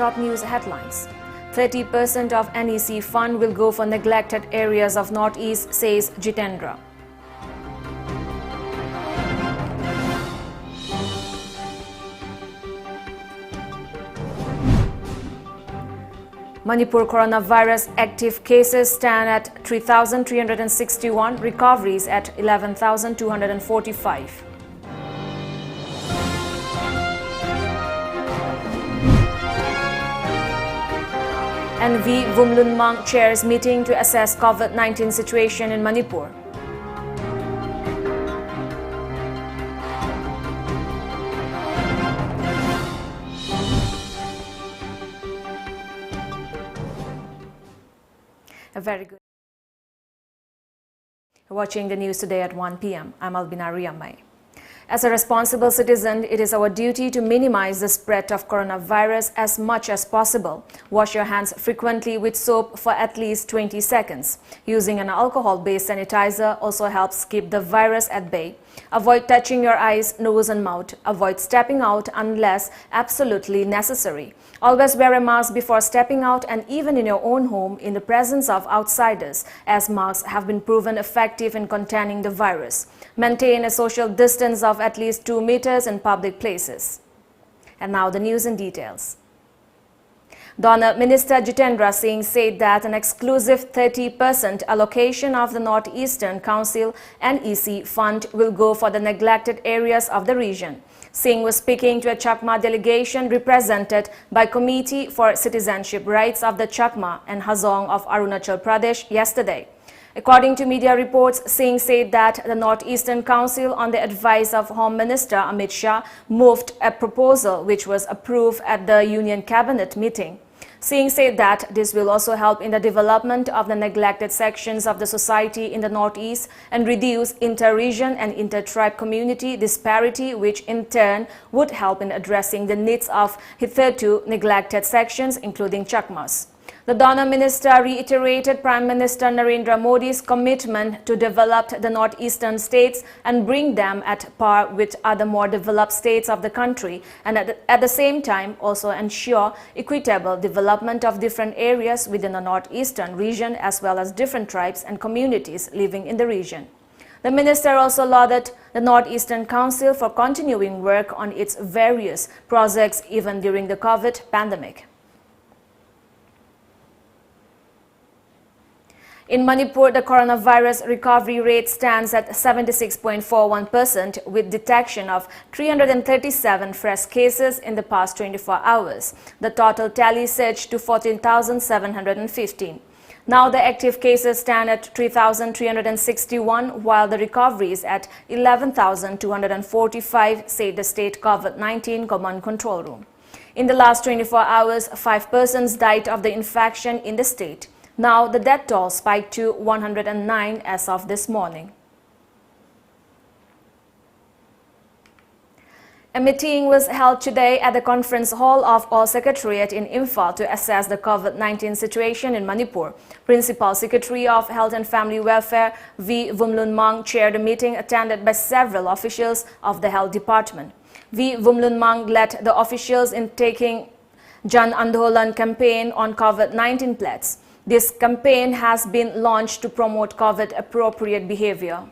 top news headlines. 30% of NEC fund will go for neglected areas of Northeast, says Jitendra. Manipur coronavirus active cases stand at 3,361, recoveries at 11,245. And V. Vumlunmang chairs meeting to assess COVID-19 situation in Manipur. A very good. Watching the news today at 1 p.m. I'm ALBINA. As a responsible citizen, it is our duty to minimize the spread of coronavirus as much as possible. Wash your hands frequently with soap for at least 20 seconds. Using an alcohol-based sanitizer also helps keep the virus at bay. Avoid touching your eyes, nose and mouth. Avoid stepping out unless absolutely necessary. Always wear a mask before stepping out and even in your own home in the presence of outsiders, as masks have been proven effective in containing the virus. Maintain a social distance of at least 2 meters in public places. And now the news in details. Donor Minister Jitendra Singh said that an exclusive 30% allocation of the Northeastern Council NEC fund will go for the neglected areas of the region. Singh was speaking to a Chakma delegation represented by Committee for Citizenship Rights of the Chakma and Hazong of Arunachal Pradesh yesterday. According to media reports, Singh said that the Northeastern Council, on the advice of Home Minister Amit Shah, moved a proposal which was approved at the Union Cabinet meeting. Singh said that this will also help in the development of the neglected sections of the society in the Northeast and reduce inter-region and inter-tribe community disparity, which in turn would help in addressing the needs of hitherto neglected sections, including Chakmas. The donor minister reiterated Prime Minister Narendra Modi's commitment to develop the northeastern states and bring them at par with other more developed states of the country, and at the same time also ensure equitable development of different areas within the northeastern region as well as different tribes and communities living in the region. The minister also lauded the Northeastern Council for continuing work on its various projects even during the COVID pandemic. In Manipur, the coronavirus recovery rate stands at 76.41% with detection of 337 fresh cases in the past 24 hours. The total tally surged to 14,715. Now the active cases stand at 3,361 while the recoveries at 11,245, said the state COVID-19 Command Control Room. In the last 24 hours, 5 persons died of the infection in the state. Now, the death toll spiked to 109 as of this morning. A meeting was held today at the Conference Hall of All Secretariat in Imphal to assess the COVID-19 situation in Manipur. Principal Secretary of Health and Family Welfare V. Vumlunmang chaired the meeting attended by several officials of the Health Department. V. Vumlunmang led the officials in taking Jan Andolan campaign on COVID-19 pledges. This campaign has been launched to promote COVID-appropriate behavior.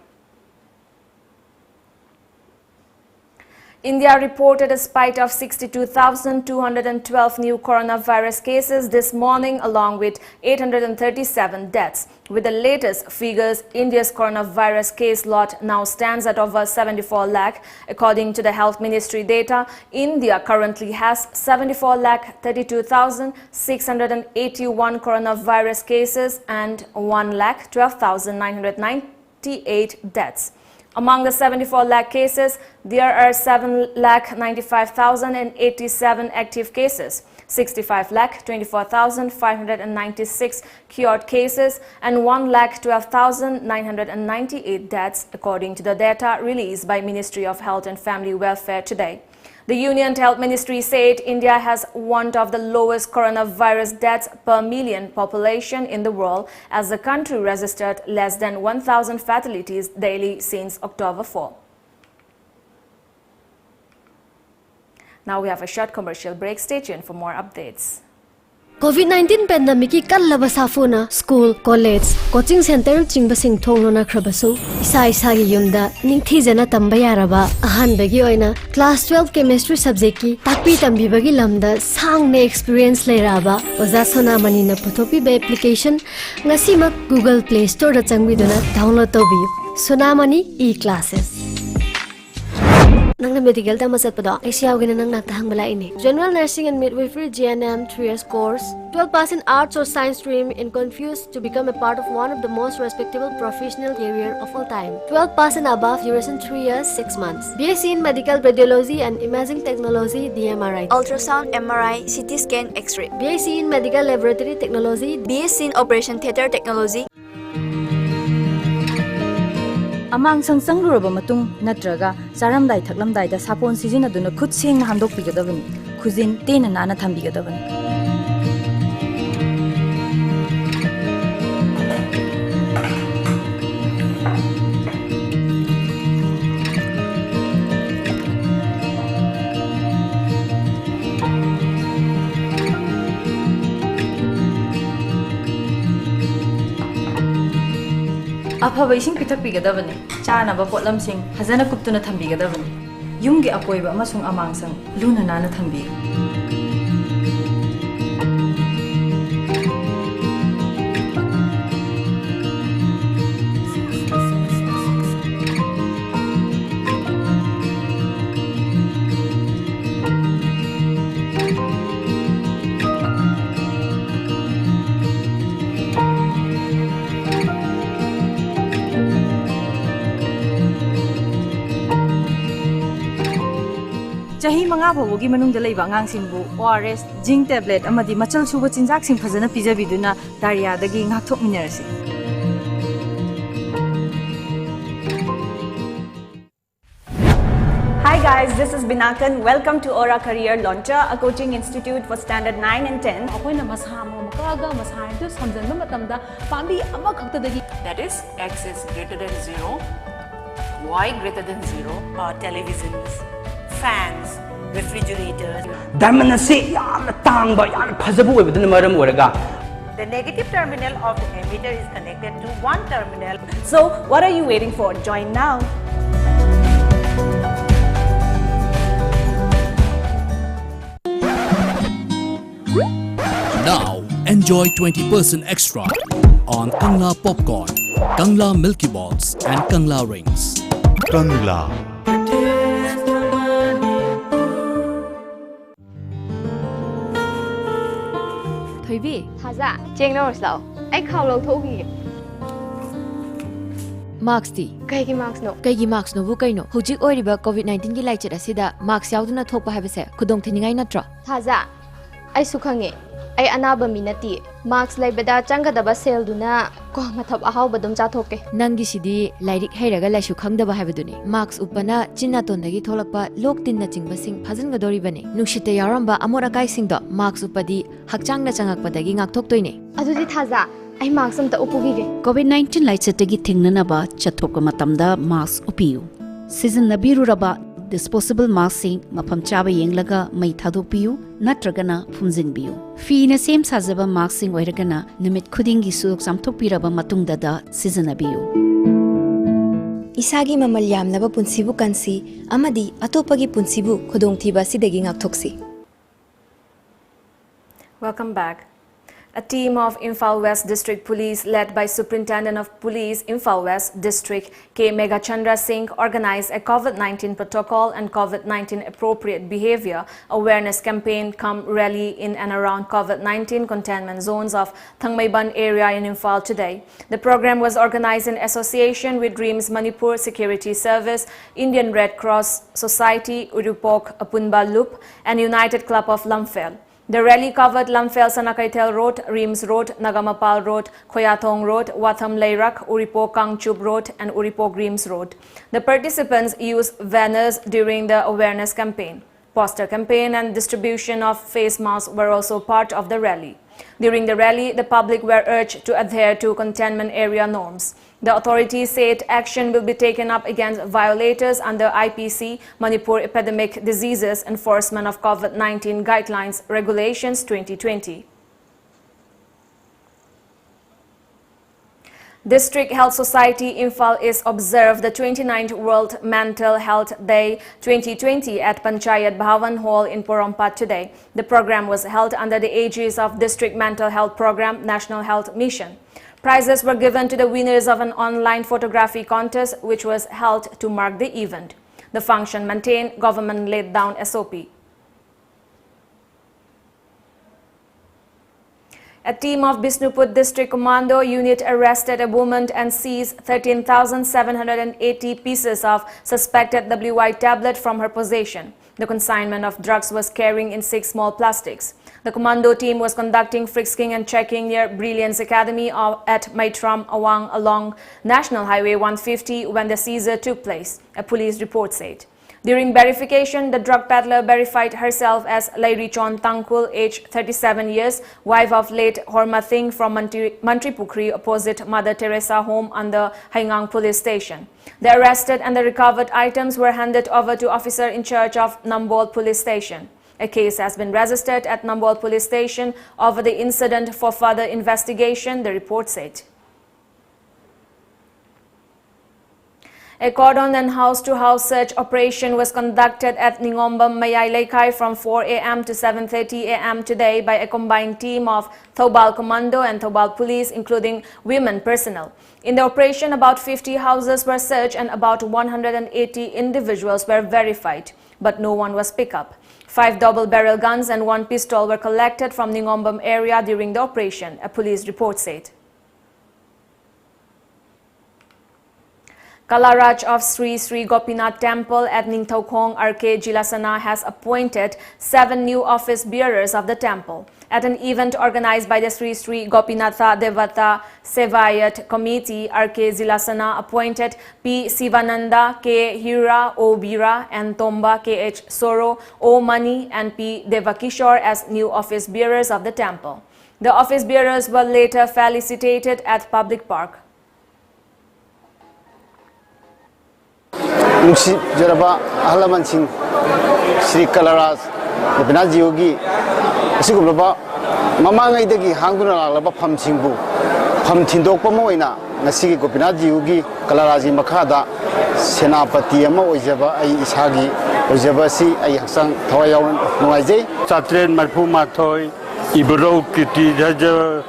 India reported a spike of 62,212 new coronavirus cases this morning, along with 837 deaths. With the latest figures, India's coronavirus case lot now stands at over 74 lakh. According to the Health Ministry data, India currently has 74,32,681 coronavirus cases and 1,12,998 deaths. Among the 74 lakh cases, there are 7,95,087 active cases, 65,24,596 cured cases, and 1,12,998 deaths, according to the data released by Ministry of Health and Family Welfare today. The Union Health Ministry said India has one of the lowest coronavirus deaths per million population in the world, as the country registered less than 1,000 fatalities daily since October 4. Now we have a short commercial break. Stay tuned for more updates. COVID-19 pandemic ki kallaba safuna school, college, coaching center chingba sing thongno na khrabasu isa gi yumda ningthijana tamba yaraba ahan bagi oina class 12 chemistry subject ki takpi tambi bagi lamda sangne experience leraba oza sonamani na puthopi be application ngasi mak Google Play Store da changbiduna download tobiyu sonamani e-classes. Nang medical ta masat pado ACIA gina nang naktahang bala ini general nursing and midwifery GNM 3 years course 12 pass in arts or science stream and confused to become a part of one of the most respectable professional career of all time 12 pass and above duration 3 years 6 months BSc in medical radiology and imaging technology DMRI ultrasound MRI CT scan X-ray BSc in medical laboratory technology BSc in operation theater technology Amang sang sang ruraba matung natraga saramdai thaklamdai da sapon sijinaduna khut sengna handokpigadabani khujin tena nana thambigadabani Afaba ising pitakpigadabani chanaba potlamsing hazana kuptuna thambigadabani yumgi akoiba amasung amangsang luna nana thambi Chahi manga phobogi manungda leiba angangsingbu ORS zinc tablet amadi machal suba chinjak sing phajana pijabiduna diarrhea dagi ngakthok minarasi Hi guys, this is Binakan. Welcome to Aura Career Launcher, a coaching institute for standard 9 and 10. Akoina masamo makaga masahin to samjanba matamda pambi ama khaktadagi that is x is greater than 0, y greater than 0, televisions, fans, refrigerators. Diamond se yaamna tangba yaamna phajabu oibaduna maram oraga The negative terminal of the emitter is connected to one terminal. So, what are you waiting for? Join now. Now, enjoy 20% extra on Kangla popcorn, Kangla Milky Balls and Kangla rings. Kangla. Thoibi Haza cheng no slow ai khaw lo thogi marks ti kaigi marks no bu kaino hojik oiriba COVID-19 gi laichit asida marks yauduna thokpa habese khudong thiningai natra Haza ai sukhange ai anaba minati marks laibada changadaba sel duna ko mathap ahaw badum cha thokke nangi sidi lairik heiraga laisu khangdaba habaduni marks upana chinna tondagi tholakpa lok tinna chingba sing phajin gadori bani nushite yaramba amora kai singdo marks upadi hakchangna changakpadagi ngakthok toine adudi Thaza ai marks amta upugige COVID-19 laichatagi thingnanaba chathokka matamda marks upiyu season nabiru raba disposable mask sing mafam chaba yenglaga mai thadokpiyu natragana phumjinbiyu fina sem sajaba mask sing oiragana nimit khudingi suk samthokpiraba matungda da seasonnabiyu isagi mamal yamnaba punsibu kansi amadi atopagi punsibu khodongthiba sidagi ngakthoksi Welcome back. A team of Imphal West District Police led by Superintendent of Police Imphal West District K. Megachandra Singh organized a COVID-19 protocol and COVID-19 appropriate behavior awareness campaign come rally in and around COVID-19 containment zones of Thangmaiban area in Imphal today. The program was organized in association with Dreams Manipur Security Service, Indian Red Cross Society, Urupok Apunba Loop and United Club of Lamphel. The rally covered Lamphel Sanakaitel Road, Reams Road, Nagamapal Road, Khoyathong Road, Watham Leirak, Uripo Kangchub Road and Uripo Reams Road. The participants used banners during the awareness campaign. Poster campaign and distribution of face masks were also part of the rally. During the rally, the public were urged to adhere to containment area norms. The authorities said action will be taken up against violators under IPC, Manipur Epidemic Diseases Enforcement of COVID-19 Guidelines Regulations 2020. District Health Society Imphal is observed the 29th World Mental Health Day 2020 at Panchayat Bhavan Hall in Porompat today. The program was held under the aegis of District Mental Health Program National Health Mission. Prizes were given to the winners of an online photography contest which was held to mark the event. The function maintained government laid down SOP. A team of Bishnupur District Commando Unit arrested a woman and seized 13,780 pieces of suspected WY tablet from her possession. The consignment of drugs was carrying in 6 small plastics. The commando team was conducting frisking and checking near Brilliance Academy at Maitram Awang along National Highway 150 when the seizure took place, a police report said. During verification, the drug peddler verified herself as Lairi Chon Tangkul, aged 37 years, wife of late Horma Thing from Mantripukri opposite Mother Teresa home under Haingang police station. The arrested and the recovered items were handed over to officer in charge of Nambol police station. A case has been registered at Nambol police station over the incident for further investigation, the report said. A cordon and house-to-house search operation was conducted at Ningombam Mayai Laikai from 4 a.m. to 7:30 a.m. today by a combined team of Thobal Commando and Thobal Police, including women personnel. In the operation, about 50 houses were searched and about 180 individuals were verified, but no one was picked up. 5 double-barrel guns and 1 pistol were collected from Ningombam area during the operation, a police report said. Kalaraj of Sri Sri Gopinath Temple at Ningthaukhong, RK Jilasana has appointed 7 new office bearers of the temple. At an event organized by the Sri Sri Gopinatha Devata Sevayat Committee, RK Jilasana appointed P. Sivananda, K. Hira, O. Bira, and Tomba, K.H. Soro, O. Mani, and P. Devakishore as new office bearers of the temple. The office bearers were later felicitated at Public Park. Nuksi Jaraba Ahalaman Singh Sri Kalaraj Gopinath Yogi Sigulaba Mamanga Degi Hanguna Laba Pam Singbu Pam Tindok Pamoina Nasi Gopinath Yogi Kalaraji Makada Senapati Ama Ojaba Ai Ishagi Ojabasi Ai Hasang Tawayawan Noise Satren Marpu Matoi Ibro Kiti Jaja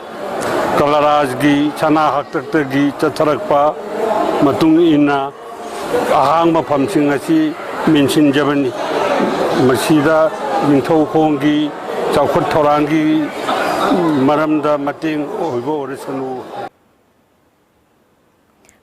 Kalarajgi Chana Haktagi Chatarakpa Matung Ina Ahang mafam sing asi mention jabani masida Ningthaukhonggi chaukhot thorangi maramda mating oibo orisanu.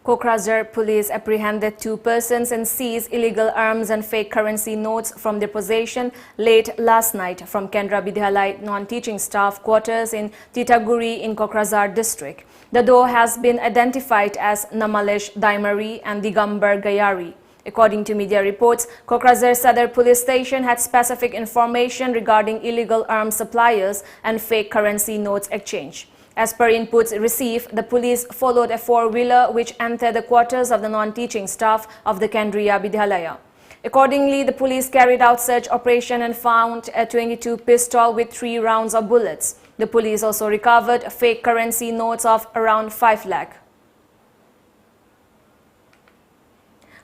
Kokrazar police apprehended 2 persons and seized illegal arms and fake currency notes from their possession late last night from Kendra Vidyalaya non-teaching staff quarters in Titaguri in Kokrazar district. The duo has been identified as Namalesh Daimari and Digambar Gayari. According to media reports, Kokrazar Sadar police station had specific information regarding illegal arms suppliers and fake currency notes exchange. As per inputs received, the police followed a 4-wheeler which entered the quarters of the non-teaching staff of the Kendriya Vidyalaya. Accordingly, the police carried out search operation and found a .22 pistol with 3 rounds of bullets. The police also recovered fake currency notes of around 5 lakh.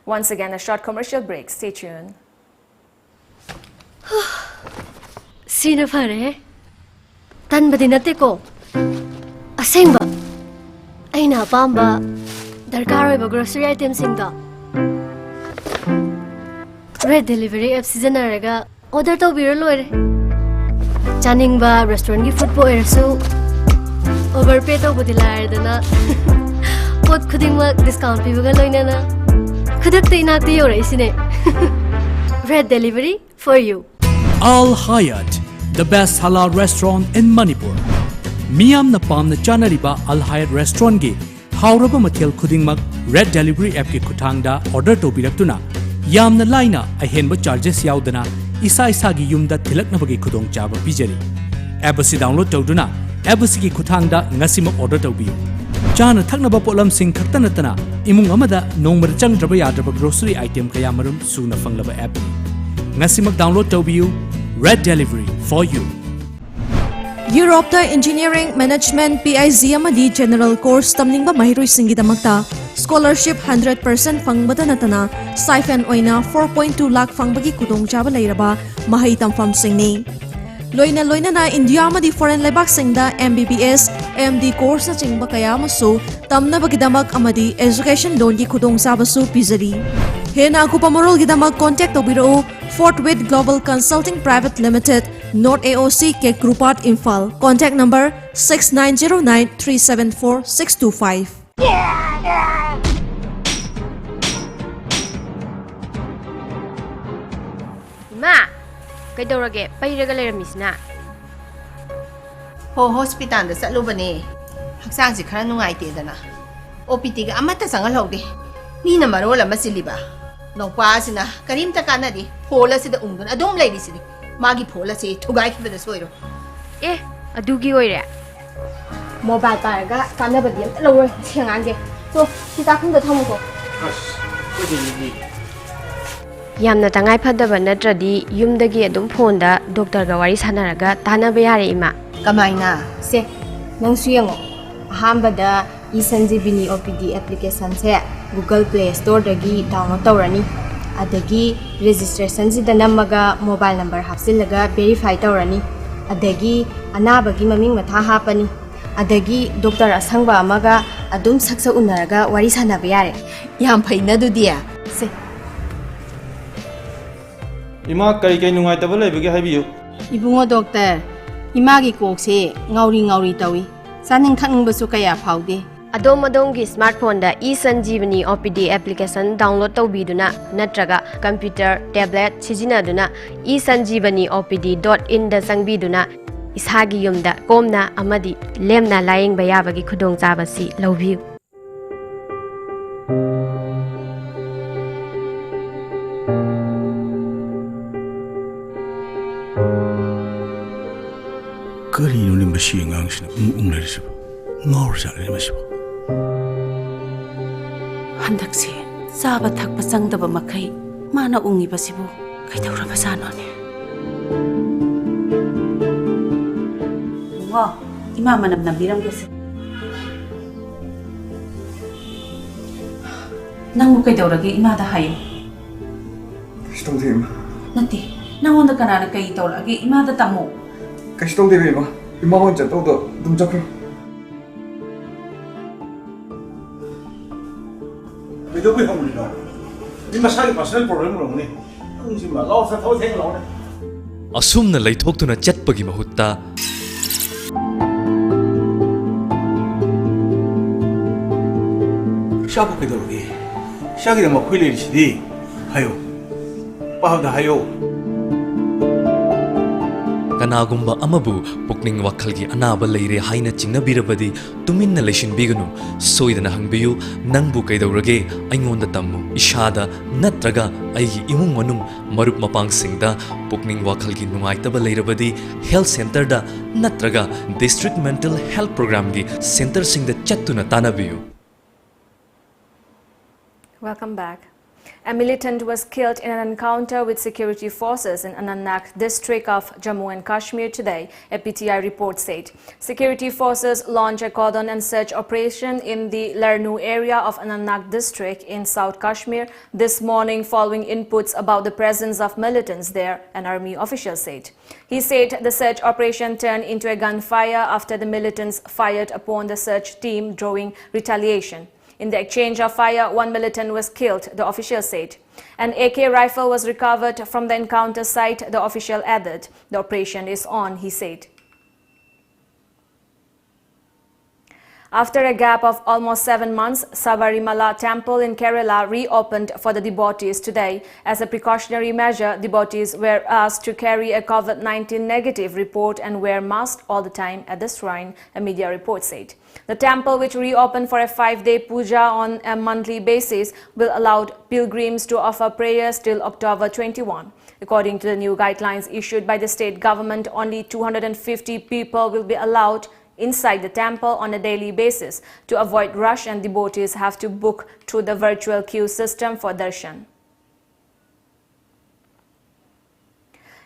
Once again, a short commercial break. Stay tuned. Sina pare, tan badinate ko. Asengba, ay napamba. Darkar oiba grocery items singda. Red delivery app sijanaraga order tawbira loire. Chaningba restaurant ki food po erasu overpay tawbudi laardana pot khudingma discount pibaga loinana khudakta inakta yoraisine. Red delivery for you. Al Hayat, the best halal restaurant in Manipur. Miyam na pam na chanariba Al Hayat restaurant gi hauraba mathel khudingmak Red delivery app ki khutangda order tobiraktuna yamna laina ahenba charges yaudana isa isagi yumda thilaknabagi khudong chaba pijari. App asi download tawduna app asigi khuthangda ngasima order tawbiyu. Chana thaknaba polam sing khakta natana imung amada nongmar changdraba yadraba grocery item kaya marum suna fanglaba app. Ngasimak download tawbiyu. Red Delivery for you. Europe da Engineering Management PIZ amadi General Course tamningba mahiroi singidamakta scholarship 100% fangbada natana stipend oina 4.2 lakh fangbagi kudongchaba leiraba mahai tamfam singni loina na India amadi foreign lebak singda MBBS MD course na chingba kaya masu tamnabagidamak amadi education loan gi kudongchaba su pizari hena akupamorol gidamak contact obiro Fort Witt Global Consulting Private Limited, North AOC K Grupart Infal. Contact number 6909-374-625. Ma, kaidorage pairaga leiramisna. Ho hospital da salubane. Haksang si khara nungaitedana. OPT ga amata sangal hogde. Ni na marola masiliba. No pasina karim ta kanadi phola sida ungdun adum lady sidi magi phola se thugai khibada soiro adugi oire mobile paraga kanabadi am lawai sengange so sita khunda thamuko yamna tangai phadaba natradi yumdagi adum phone da doctor ga wari sanaraga tanaba yare ima kamaina se nang suyango ahambada isanjibini OPD application se Google Play Store dagi download tawrani adagi registration sida namaga mobile number hapsilaga verify tawrani adagi anabagi maming matha hapani adagi doctor asangba amaga adum saksa unaraga wari sanaba yare yam phaina dudia se ima kai nungai tabal lebege haibiyu ibungo doctor imagi kokse ngauri tawi saning thakning basu kaya phaude Adom smartphone da e-sanjeevani OPD application download tawbiduna natraga computer tablet sijinaduna e-sanjeevani opd.in da sangbiduna isagi yumda komna amadi lemna laying bayabagi khudong chabasi lawbiu kari no limba shi ngangsina unglarisiba ngawrjale masiba handakse saba thakpa changdaba makai mana ungi basibu kaidawraba sanone wa ima manam nambiram gese nangu kaidawrage ima da hayo kashtonde ima nati nangonda kanana kai tawrage ima da tamo kashtonde ima honja todo dum jakro Video bị không được nhưng mà sai personal problem rồi nè không gì mà lo sao thôi thế lo nè asumna leithokuna chatpagi mahutta shabu ke dorogi shagi da makhule chidi hayo pahda hayo kanagumba amabu pukning wakhalgi anaba leire haina chingnabirabadi tuminna leishinbiganu soidana hangbiyu nangbu kaidawrage aingonda tammu ishada natraga aigi imung manung marup mapangsingda pukning wakhalgi nungaitaba leirabadi health center da natraga district mental health program gi center singda chattuna tanabiyu. Welcome back. A militant was killed in an encounter with security forces in Anantnag district of Jammu and Kashmir today, a PTI report said. Security forces launched a cordon and search operation in the Larnu area of Anantnag district in South Kashmir this morning following inputs about the presence of militants there, an army official said. He said the search operation turned into a gunfire after the militants fired upon the search team, drawing retaliation. In the exchange of fire, one militant was killed, the official said. An AK rifle was recovered from the encounter site, the official added. The operation is on, he said. After a gap of almost 7 months, Sabarimala Temple in Kerala reopened for the devotees today. As a precautionary measure, devotees were asked to carry a COVID-19 negative report and wear masks all the time at the shrine, a media report said. The temple, which reopened for a 5-day puja on a monthly basis, will allow pilgrims to offer prayers till October 21. According to the new guidelines issued by the state government, only 250 people will be allowed inside the temple on a daily basis. To avoid rush, and devotees have to book through the virtual queue system for darshan.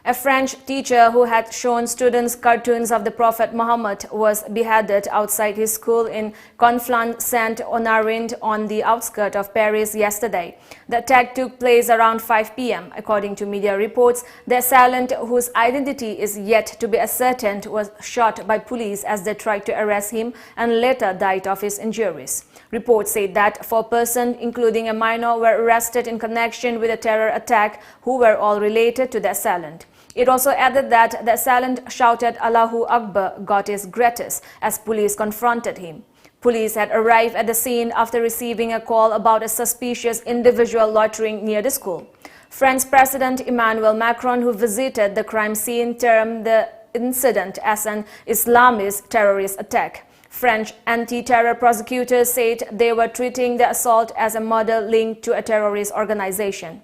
A French teacher who had shown students cartoons of the Prophet Muhammad was beheaded outside his school in Conflans-Saint-Honorine on the outskirts of Paris yesterday. The attack took place around 5 p.m. According to media reports, the assailant, whose identity is yet to be ascertained, was shot by police as they tried to arrest him and later died of his injuries. Reports say that 4 persons, including a minor, were arrested in connection with a terror attack, who were all related to the assailant. It also added that the assailant shouted Allahu Akbar, God is greatest, as police confronted him. Police had arrived at the scene after receiving a call about a suspicious individual loitering near the school. French President Emmanuel Macron, who visited the crime scene, termed the incident as an Islamist terrorist attack. French anti-terror prosecutors said they were treating the assault as a murder linked to a terrorist organization.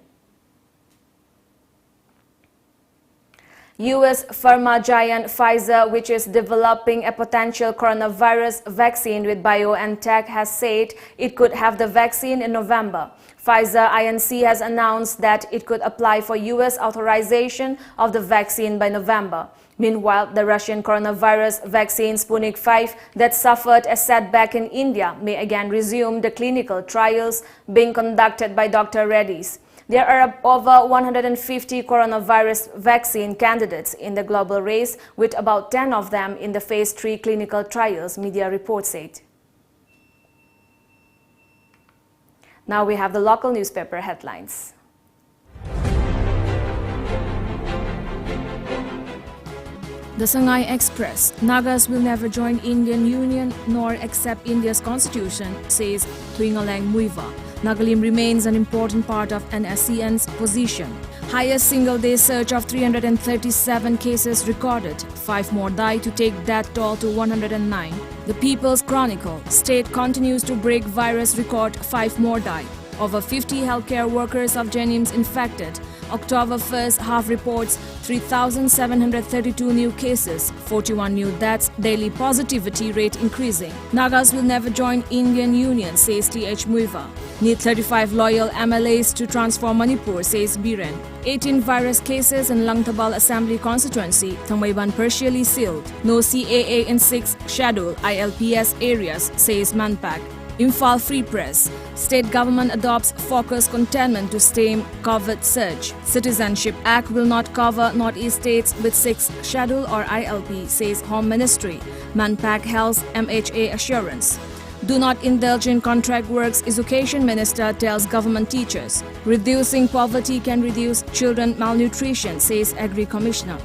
U.S. pharma giant Pfizer, which is developing a potential coronavirus vaccine with BioNTech, has said it could have the vaccine in November. Pfizer Inc. has announced that it could apply for U.S. authorization of the vaccine by November. Meanwhile, the Russian coronavirus vaccine Sputnik V that suffered a setback in India may again resume the clinical trials being conducted by Dr. Reddy's. There are over 150 coronavirus vaccine candidates in the global race, with about 10 of them in the phase 3 clinical trials, media reports said. Now we have the local newspaper headlines. The Shanghai Express: Nagas will never join Indian Union nor accept India's constitution, says Thuingalang Muiva. Nagalim remains an important part of NSCN's position. Highest single-day surge of 337 cases recorded. 5 more die to take that toll to 109. The People's Chronicle: State continues to break virus record, 5 more die. Over 50 healthcare workers of Jennings infected. October 1st half reports 3,732 new cases, 41 new deaths, daily positivity rate increasing. Nagas will never join Indian Union, says T.H. Muiva. Need 35 loyal MLAs to transform Manipur, says Biren. 18 virus cases in Langtabal Assembly constituency, Thangmaiban partially sealed. No CAA in 6 scheduled ILPS areas, says Manpak. Imphal Free Press: State government adopts focused containment to stem COVID surge. Citizenship Act will not cover Northeast states with 6 schedule or ILP, says Home Ministry. Manpak Health MHA assurance. Do not indulge in contract works, Education Minister tells government teachers. Reducing poverty can reduce children malnutrition, says Agri Commissioner.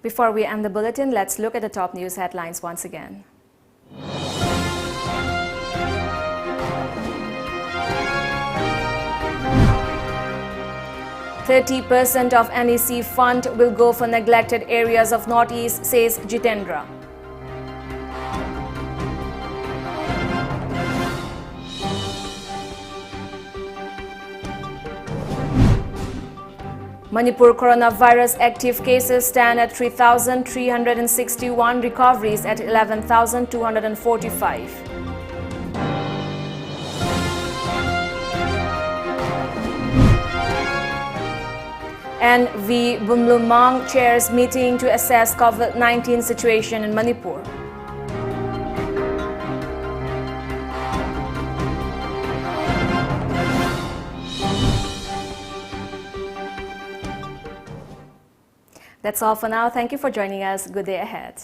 Before we end the bulletin, let's look at the top news headlines once again. "30% of NEC fund will go for neglected areas of Northeast," says Jitendra. Manipur coronavirus active cases stand at 3,361, recoveries at 11,245. And V. Bumlumang chairs meeting to assess COVID-19 situation in Manipur. That's all for now. Thank you for joining us. Good day ahead.